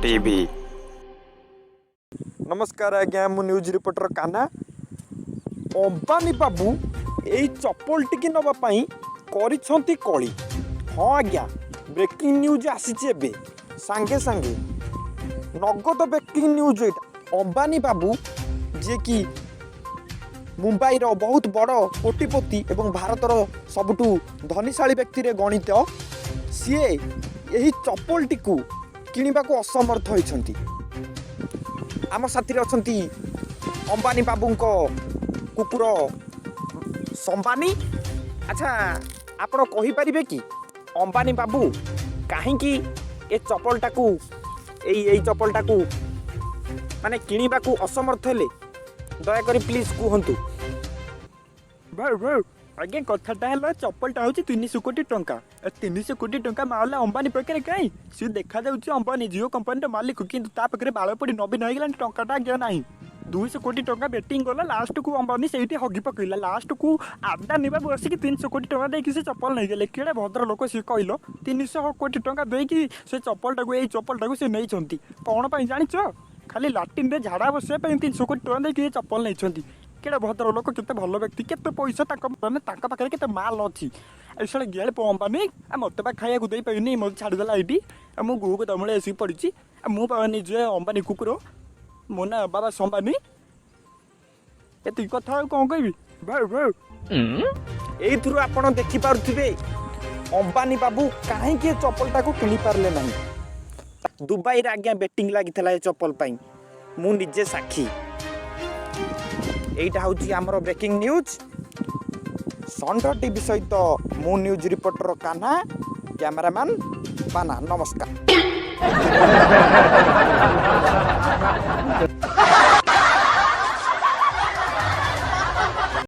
TV. नमस्कार आज्ञा मु न्यूज रिपोर्टर काना। अंबानी बाबू यही चप्पल टिकी नवापाई करिछंती कली। हाँ आज्ञा ब्रेकिंग न्यूज आसीचे एबे सांगे सांगे नगद ब्रेकिंग न्यूज एटा। अंबानी बाबू जे कि मुंबई रो बहुत बड़ कोटिपति एवं भारतर सबुठु धनीशाली व्यक्ति रे गणित सीए यही चप्पल टिकू किनिबाको असमर्थ होइछंती। आम साथी अछंती अंबानी बाबूंको कुकुर संबानी। अच्छा आपण कहि परिबे कि अंबानी बाबू काहेकि ए चप्पलटाकू एई चप्पलटाकू माने किनिबाकू असमर्थ हेले दया करी प्लीज कहंतु। भाई भाई आगे कथाटा है चप्पलटा हूँ 300 कोटी टंका 300 कोटी टंका मारला अंबानी पाखे कहीं सी देखा जाऊँगी अंबानी जियो कंपनी मालिक किंतु ता पाखे बाल पड़ी नवीन हो टंकाटा आज्ञा ना 200 कोटी टंका बेटिंग गला लास्ट को अंबानी से हगी पकईला लास्ट को आदानी बाबू आसिक 300 कोटी टंका देकी से चप्पल नहीं गले केड़े भद्र लोक सी कहल 300 कोटी टंका देकी से चप्पलटा यही चप्पलटा से नहीं कौन पर जाच खाली लाट्रिन रे झाड़ा बसवा 300 कोटी टंका देकी चप्पल नहीं केड़े भद्र लोक केते भल व्यक्ति केते पैसा माने पाखे केते माल अच्छी ऐसा गेल अंबानी मत खाया दे पानी मत छाड़देला ये मो गु को तमले आसिक पड़ी मुझे निजे अंबानी कुकुर मो ना बाबा संबानी ये कथा कौन कह भाई भाई एइथुरु आपण देखि पारुथिबे अंबानी बाबू काहे के चप्पलटा को किनि पारले नाही। दुबई रे आज्ञा बेटिंग लागिथला ए चप्पल पई मु निजे साक्षी। एइटा होची हमरो ब्रेकिंग न्यूज संडो टीवी सहित मु न्यूज रिपोर्टर कान्हा कैमरामैन पाना। नमस्कार।